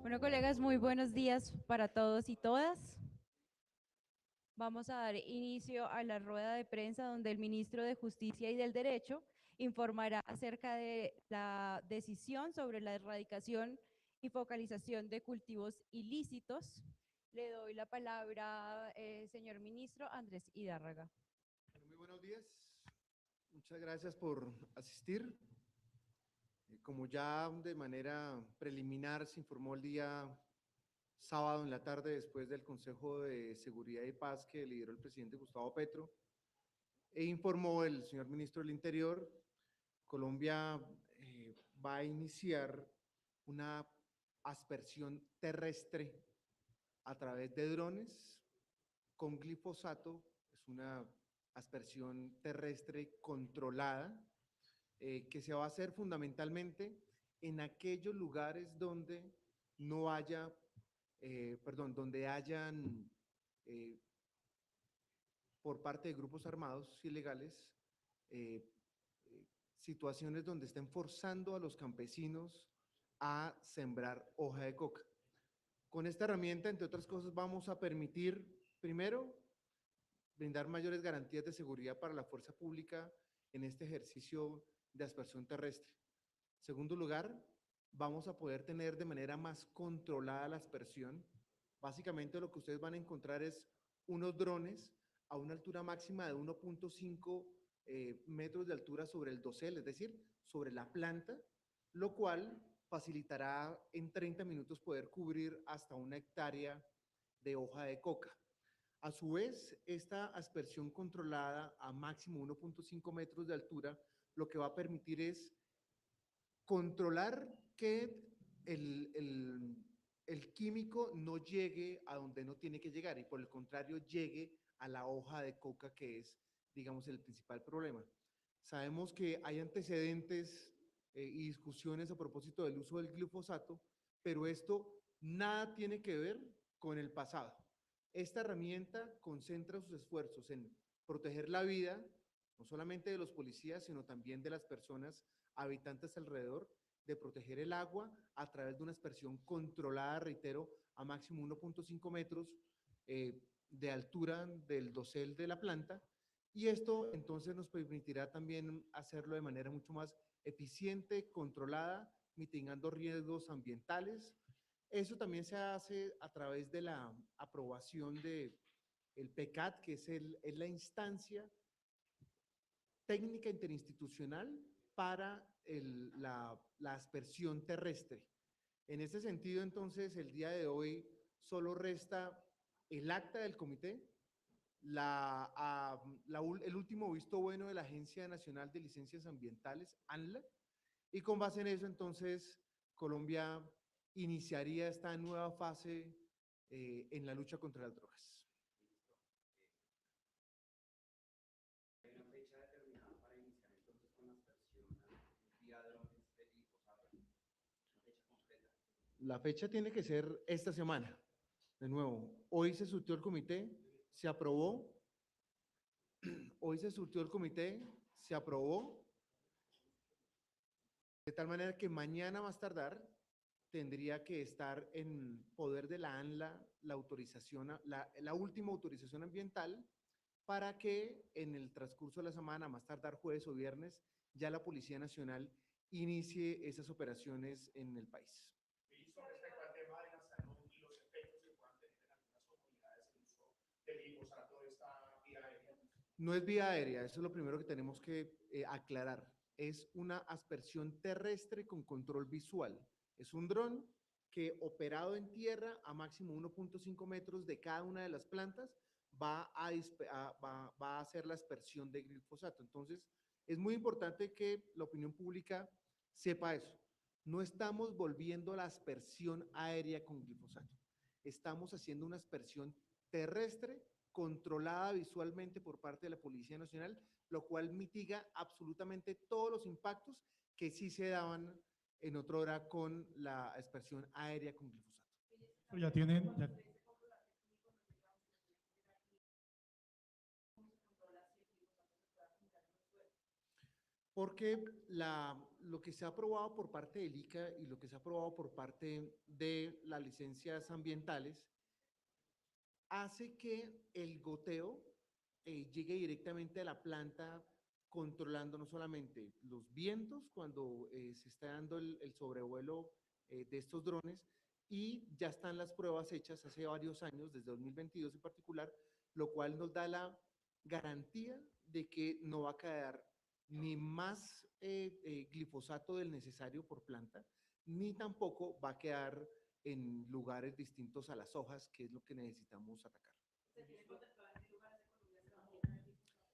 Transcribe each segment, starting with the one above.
Bueno, colegas, muy buenos días para todos y todas. Vamos a dar inicio a la rueda de prensa donde el ministro de Justicia y del Derecho informará acerca de la decisión sobre la erradicación y focalización de cultivos ilícitos. Le doy la palabra, señor ministro Andrés Hidárraga. Muy buenos días. Muchas gracias por asistir. Como ya de manera preliminar se informó el día sábado en la tarde después del Consejo de Seguridad y Paz que lideró el presidente Gustavo Petro e informó el señor ministro del Interior, Colombia va a iniciar una aspersión terrestre a través de drones con glifosato. Es una aspersión terrestre controlada que se va a hacer fundamentalmente en aquellos lugares donde no haya, donde hayan eh, por parte de grupos armados ilegales eh, eh, situaciones donde estén forzando a los campesinos a sembrar hoja de coca. Con esta herramienta, entre otras cosas, vamos a permitir, primero, brindar mayores garantías de seguridad para la fuerza pública en este ejercicio de aspersión terrestre. Segundo lugar, vamos a poder tener de manera más controlada la aspersión. Básicamente lo que ustedes van a encontrar es unos drones a una altura máxima de 1.5 metros de altura sobre el dosel, es decir, sobre la planta, lo cual facilitará en 30 minutos poder cubrir hasta 1 hectárea de hoja de coca. A su vez, esta aspersión controlada a máximo 1.5 metros de altura, lo que va a permitir es controlar que el químico no llegue a donde no tiene que llegar y por el contrario llegue a la hoja de coca, que es, digamos, el principal problema. Sabemos que hay antecedentes y discusiones a propósito del uso del glifosato, pero esto nada tiene que ver con el pasado. Esta herramienta concentra sus esfuerzos en proteger la vida, no solamente de los policías, sino también de las personas habitantes alrededor, de proteger el agua a través de una aspersión controlada, reitero, a máximo 1.5 metros de altura del dosel de la planta, y esto entonces nos permitirá también hacerlo de manera mucho más eficiente, controlada, mitigando riesgos ambientales. Eso también se hace a través de la aprobación del PECAT, que es la instancia técnica interinstitucional para la aspersión terrestre. En ese sentido, entonces, el día de hoy solo resta el acta del comité, el último visto bueno de la Agencia Nacional de Licencias Ambientales, ANLA, y con base en eso, entonces, Colombia iniciaría esta nueva fase en la lucha contra las drogas. La fecha tiene que ser esta semana. De nuevo, hoy se surtió el comité, se aprobó. Hoy se surtió el comité, se aprobó. De tal manera que mañana más tardar tendría que estar en poder de la ANLA la autorización, la última autorización ambiental para que en el transcurso de la semana, más tardar jueves o viernes, ya la Policía Nacional inicie esas operaciones en el país. Respecto al tema de la salud y los efectos que puedan tener en algunas comunidades el uso del glifosato de esta vía aérea. No es vía aérea, eso es lo primero que tenemos que aclarar. Es una aspersión terrestre con control visual. Es un dron que operado en tierra a máximo 1.5 metros de cada una de las plantas va a hacer la aspersión de glifosato. Entonces, es muy importante que la opinión pública sepa eso. No estamos volviendo a la aspersión aérea con glifosato. Estamos haciendo una aspersión terrestre controlada visualmente por parte de la Policía Nacional, lo cual mitiga absolutamente todos los impactos que sí se daban en otra hora con la aspersión aérea con glifosato. Ya tienen... Ya... porque lo que se ha aprobado por parte del ICA y lo que se ha aprobado por parte de las licencias ambientales hace que el goteo llegue directamente a la planta, controlando no solamente los vientos cuando se está dando el sobrevuelo de estos drones, y ya están las pruebas hechas hace varios años, desde 2022 en particular, lo cual nos da la garantía de que no va a quedar ni más glifosato del necesario por planta, ni tampoco va a quedar en lugares distintos a las hojas, que es lo que necesitamos atacar.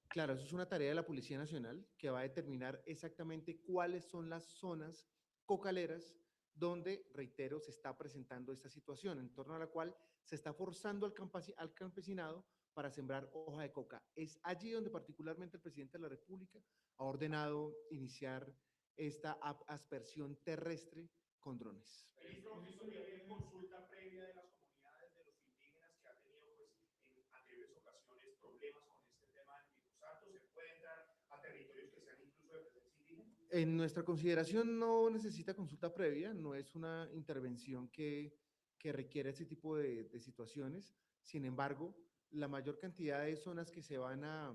Claro, eso es una tarea de la Policía Nacional que va a determinar exactamente cuáles son las zonas cocaleras donde, reitero, se está presentando esta situación, en torno a la cual se está forzando al campesinado para sembrar hoja de coca. Es allí donde particularmente el presidente de la República ha ordenado iniciar esta aspersión terrestre con drones. Ministro, ¿hemos visto que hay consulta previa de las comunidades de los indígenas que ha tenido pues, en anteriores ocasiones problemas con este tema del glifosato? ¿Se puede entrar a territorios que sean incluso de presencia indígena? En nuestra consideración no necesita consulta previa, no es una intervención que requiere ese tipo de situaciones. Sin embargo, la mayor cantidad de zonas que se van a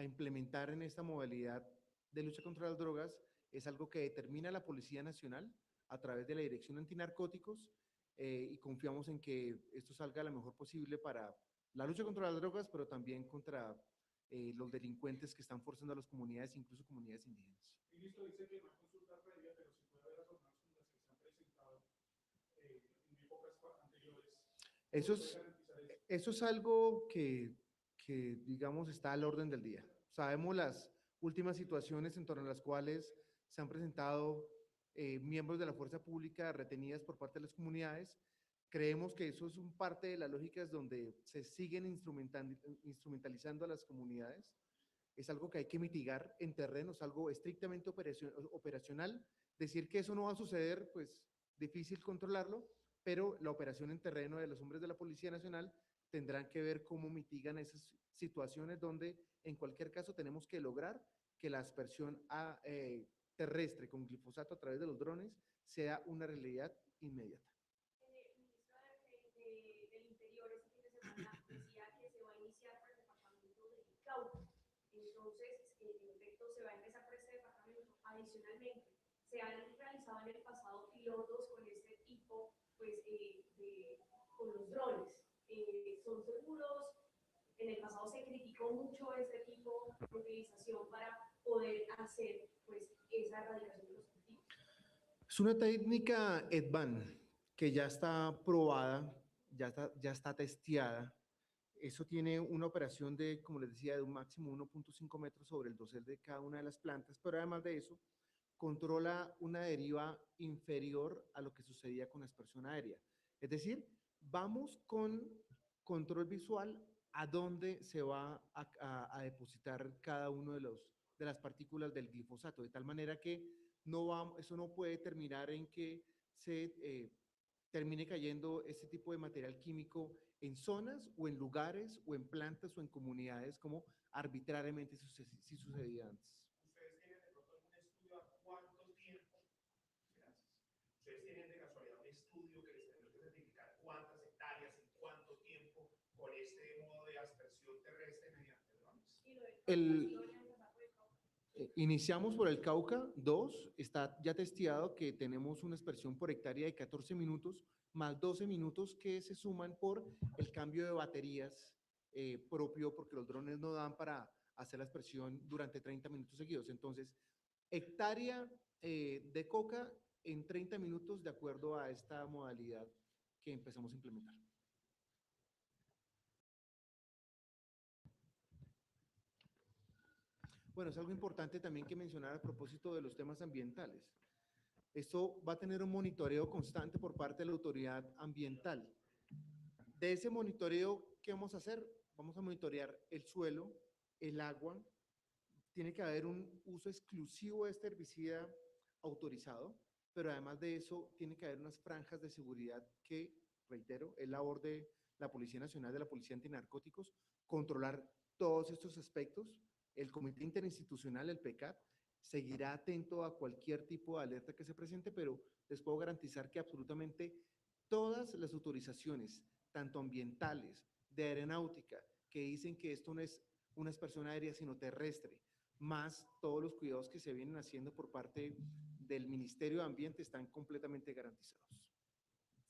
implementar en esta modalidad de lucha contra las drogas es algo que determina la Policía Nacional a través de la Dirección Antinarcóticos, y confiamos en que esto salga lo mejor posible para la lucha contra las drogas, pero también contra los delincuentes que están forzando a las comunidades, incluso comunidades indígenas. Ministro, dice que no hay consulta previa, pero si puede ver las jornadas como las que se han presentado en épocas anteriores. Eso es algo que, digamos, está al orden del día. Sabemos las últimas situaciones en torno a las cuales se han presentado miembros de la fuerza pública retenidas por parte de las comunidades. Creemos que eso es un parte de las lógicas donde se siguen instrumentalizando a las comunidades. Es algo que hay que mitigar en terreno, es algo estrictamente operacional. Decir que eso no va a suceder, pues difícil controlarlo, pero la operación en terreno de los hombres de la Policía Nacional tendrán que ver cómo mitigan esas situaciones donde en cualquier caso tenemos que lograr que la aspersión terrestre con glifosato a través de los drones sea una realidad inmediata. El ministro del Interior este fin de semana decía que se va a iniciar por el departamento del Cauca. Entonces, en efecto, se va a empezar por este departamento. Adicionalmente, se han realizado en el pasado pilotos con este tipo, pues, con los drones. ¿Son seguros? En el pasado se criticó mucho este tipo de utilización para poder hacer, pues, esa erradicación de los cultivos. Es una técnica EDVAN que ya está probada, ya está testeada. Eso tiene una operación de, como les decía, de un máximo 1.5 metros sobre el dosel de cada una de las plantas, pero además de eso, controla una deriva inferior a lo que sucedía con la aspersión aérea. Es decir, vamos con control visual a dónde se va a depositar cada uno de las partículas del glifosato, de tal manera que eso no puede terminar en que se termine cayendo este tipo de material químico en zonas o en lugares o en plantas o en comunidades como arbitrariamente sí sucedía antes. ¿Ustedes tienen de pronto algún estudio a cuánto tiempo? Gracias. ¿Ustedes tienen de casualidad un estudio que les permite certificar cuántas hectáreas, en cuánto tiempo, con este modo de aspersión terrestre mediante drones? Iniciamos por el Cauca 2, está ya testeado que tenemos una aspersión por hectárea de 14 minutos, más 12 minutos que se suman por el cambio de baterías propio, porque los drones no dan para hacer la aspersión durante 30 minutos seguidos. Entonces, hectárea de coca en 30 minutos de acuerdo a esta modalidad que empezamos a implementar. Bueno, es algo importante también que mencionar a propósito de los temas ambientales. Esto va a tener un monitoreo constante por parte de la autoridad ambiental. De ese monitoreo, ¿qué vamos a hacer? Vamos a monitorear el suelo, el agua. Tiene que haber un uso exclusivo de este herbicida autorizado, pero además de eso, tiene que haber unas franjas de seguridad que, reitero, es labor de la Policía Nacional, de la Policía Antinarcóticos, controlar todos estos aspectos. El Comité Interinstitucional, el PECAT, seguirá atento a cualquier tipo de alerta que se presente, pero les puedo garantizar que absolutamente todas las autorizaciones, tanto ambientales, de aeronáutica, que dicen que esto no es una expresión aérea, sino terrestre, más todos los cuidados que se vienen haciendo por parte del Ministerio de Ambiente están completamente garantizados.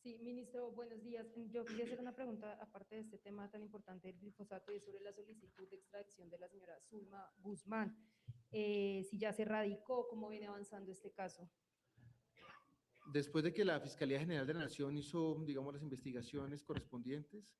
Sí, ministro, buenos días. Yo quería hacer una pregunta, aparte de este tema tan importante del glifosato, y es sobre la solicitud de extradición de la señora Zulma Guzmán. Si ya se radicó, ¿cómo viene avanzando este caso? Después de que la Fiscalía General de la Nación hizo, digamos, las investigaciones correspondientes,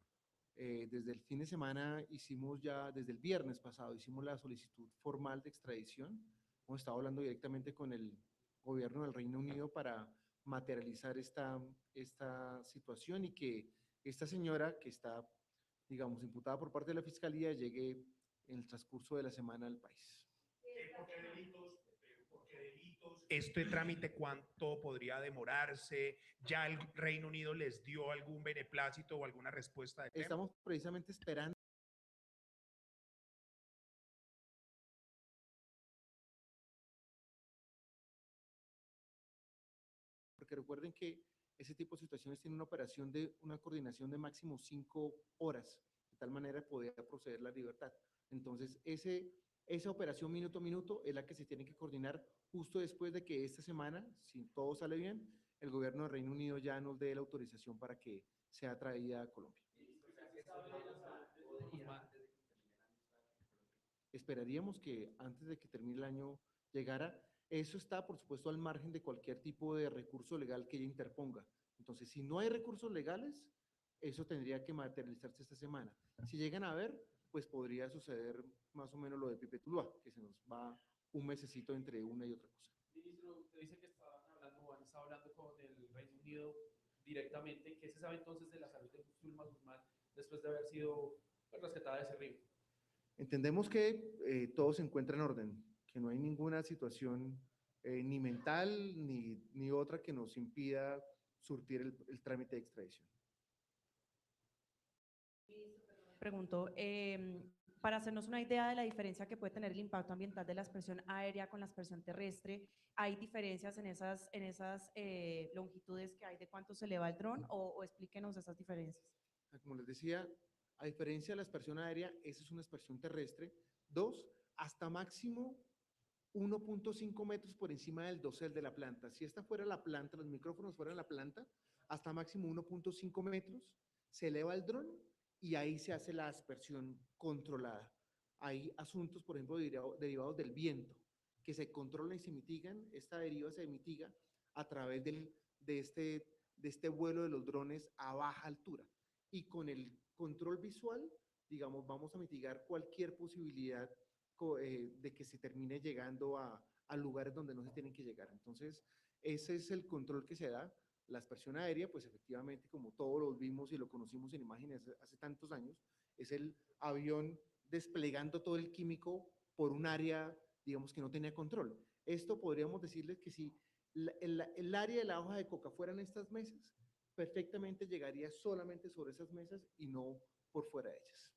desde el fin de semana hicimos ya, desde el viernes pasado, hicimos la solicitud formal de extradición. Hemos estado hablando directamente con el gobierno del Reino Unido para materializar esta situación y que esta señora que está, digamos, imputada por parte de la Fiscalía llegue en el transcurso de la semana al país. ¿Por qué delitos? ¿Por qué delitos? ¿Este trámite cuánto podría demorarse? ¿Ya el Reino Unido les dio algún beneplácito o alguna respuesta de tema? Estamos precisamente esperando porque recuerden que ese tipo de situaciones tienen una coordinación de máximo 5 horas, de tal manera de poder proceder la libertad. Entonces, esa operación minuto a minuto es la que se tiene que coordinar justo después de que esta semana, si todo sale bien, el gobierno del Reino Unido ya nos dé la autorización para que sea traída a Colombia. Esperaríamos que antes de que termine el año llegara. Eso está, por supuesto, al margen de cualquier tipo de recurso legal que ella interponga. Entonces, si no hay recursos legales, eso tendría que materializarse esta semana. Si llegan a ver, pues podría suceder más o menos lo de Pipe Tuluá, que se nos va un mesecito entre una y otra cosa. Ministro, usted dice que estaban hablando o han estado hablando con el Reino Unido directamente. ¿Qué se sabe entonces de la salud de Zulma Guzmán después de haber sido rescatada de ese río? Entendemos que todo se encuentra en orden, que no hay ninguna situación ni mental ni otra que nos impida surtir el trámite de extradición. Pregunto, para hacernos una idea de la diferencia que puede tener el impacto ambiental de la aspersión aérea con la aspersión terrestre, ¿hay diferencias en esas longitudes que hay de cuánto se eleva el dron o explíquenos esas diferencias? Como les decía, a diferencia de la aspersión aérea, esa es una aspersión terrestre. 2, hasta máximo 1.5 metros por encima del dosel de la planta. Si esta fuera la planta, los micrófonos fueran la planta, hasta máximo 1.5 metros, se eleva el dron y ahí se hace la aspersión controlada. Hay asuntos, por ejemplo, derivados del viento, que se controlan y se mitigan. Esta deriva se mitiga a través de este vuelo de los drones a baja altura. Y con el control visual, digamos, vamos a mitigar cualquier posibilidad de que se termine llegando a lugares donde no se tienen que llegar. Entonces, ese es el control que se da. La aspersión aérea, pues efectivamente, como todos lo vimos y lo conocimos en imágenes hace tantos años, es el avión desplegando todo el químico por un área, digamos, que no tenía control. Esto podríamos decirles que si el área de la hoja de coca fueran estas mesas, perfectamente llegaría solamente sobre esas mesas y no por fuera de ellas.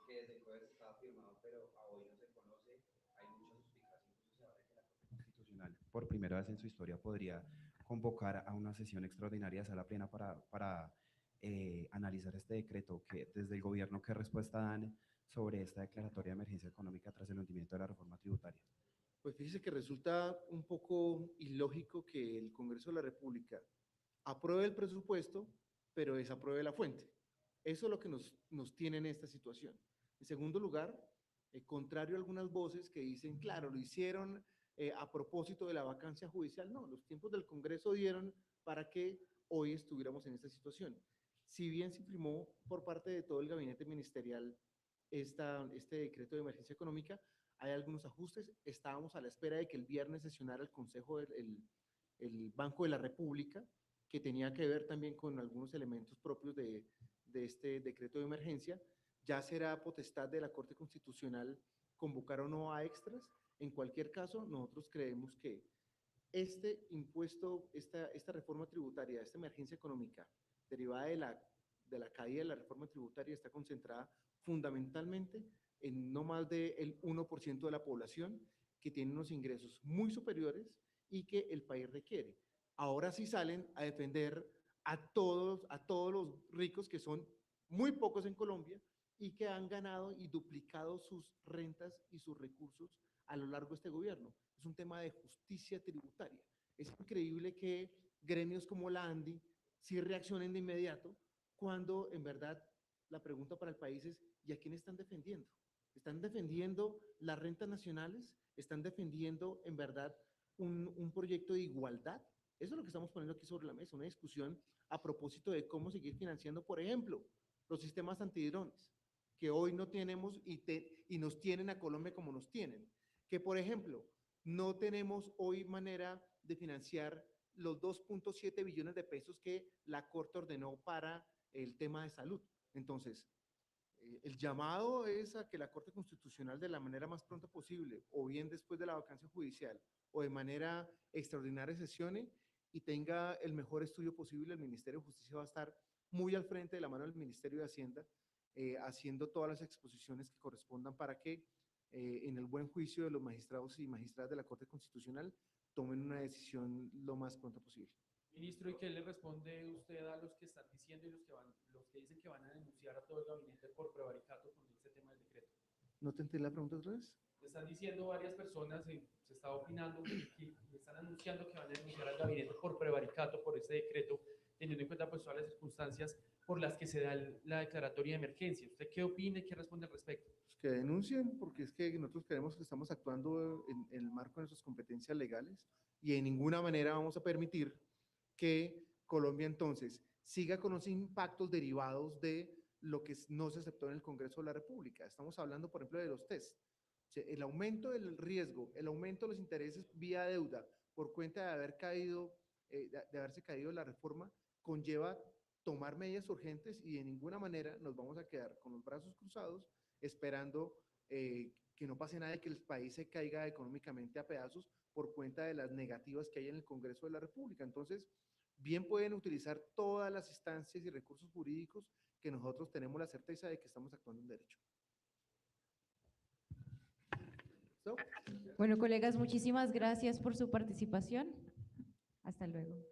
Que desde el jueves estaba firmado, pero a hoy no se conoce. Hay muchas suspicacias, incluso se habla que la Corte Constitucional, por primera vez en su historia, podría convocar a una sesión extraordinaria de sala plena para analizar este decreto. Que desde el gobierno, ¿qué respuesta dan sobre esta declaratoria de emergencia económica tras el hundimiento de la reforma tributaria? Pues fíjese que resulta un poco ilógico que el Congreso de la República apruebe el presupuesto, pero desapruebe la fuente. Eso es lo que nos tiene en esta situación. En segundo lugar, contrario a algunas voces que dicen, claro, lo hicieron a propósito de la vacancia judicial. No, los tiempos del Congreso dieron para que hoy estuviéramos en esta situación. Si bien se firmó por parte de todo el gabinete ministerial este decreto de emergencia económica, hay algunos ajustes. Estábamos a la espera de que el viernes sesionara el Consejo el Banco de la República, que tenía que ver también con algunos elementos propios de este decreto de emergencia. Ya será potestad de la Corte Constitucional convocar o no a extras. En cualquier caso, nosotros creemos que este impuesto, esta reforma tributaria, esta emergencia económica, derivada de la caída de la reforma tributaria está concentrada fundamentalmente en no más del 1% de la población que tiene unos ingresos muy superiores y que el país requiere. Ahora sí salen a defender a todos los ricos, que son muy pocos en Colombia, y que han ganado y duplicado sus rentas y sus recursos a lo largo de este gobierno. Es un tema de justicia tributaria. Es increíble que gremios como la ANDI sí reaccionen de inmediato cuando en verdad la pregunta para el país es, ¿y a quién están defendiendo? ¿Están defendiendo las rentas nacionales? ¿Están defendiendo en verdad un proyecto de igualdad? Eso es lo que estamos poniendo aquí sobre la mesa, una discusión a propósito de cómo seguir financiando, por ejemplo, los sistemas antidrones, que hoy no tenemos y nos tienen a Colombia como nos tienen. Que, por ejemplo, no tenemos hoy manera de financiar los 2.7 billones de pesos que la Corte ordenó para el tema de salud. Entonces, el llamado es a que la Corte Constitucional, de la manera más pronta posible, o bien después de la vacancia judicial, o de manera extraordinaria sesione y tenga el mejor estudio posible. El Ministerio de Justicia va a estar muy al frente de la mano del Ministerio de Hacienda, haciendo todas las exposiciones que correspondan para que en el buen juicio de los magistrados y magistradas de la Corte Constitucional tomen una decisión lo más pronto posible. Ministro, ¿y qué le responde usted a los que están diciendo y los que dicen que van a denunciar a todo el gabinete por prevaricato con este tema del decreto? ¿No te entendí la pregunta otra vez? Están diciendo varias personas, se está opinando y están anunciando que van a denunciar al gabinete por prevaricato por este decreto, teniendo en cuenta pues todas las circunstancias por las que se da la declaratoria de emergencia. ¿Usted qué opina y qué responde al respecto? Pues que denuncien, porque es que nosotros creemos que estamos actuando en el marco de nuestras competencias legales y de ninguna manera vamos a permitir que Colombia entonces siga con los impactos derivados de lo que no se aceptó en el Congreso de la República. Estamos hablando, por ejemplo, de los test. O sea, el aumento del riesgo, el aumento de los intereses vía deuda por cuenta de haber caído, de haberse caído la reforma, conlleva tomar medidas urgentes y de ninguna manera nos vamos a quedar con los brazos cruzados esperando que no pase nada y que el país se caiga económicamente a pedazos por cuenta de las negativas que hay en el Congreso de la República. Entonces, bien pueden utilizar todas las instancias y recursos jurídicos que nosotros tenemos la certeza de que estamos actuando en derecho. Bueno, colegas, muchísimas gracias por su participación. Hasta luego.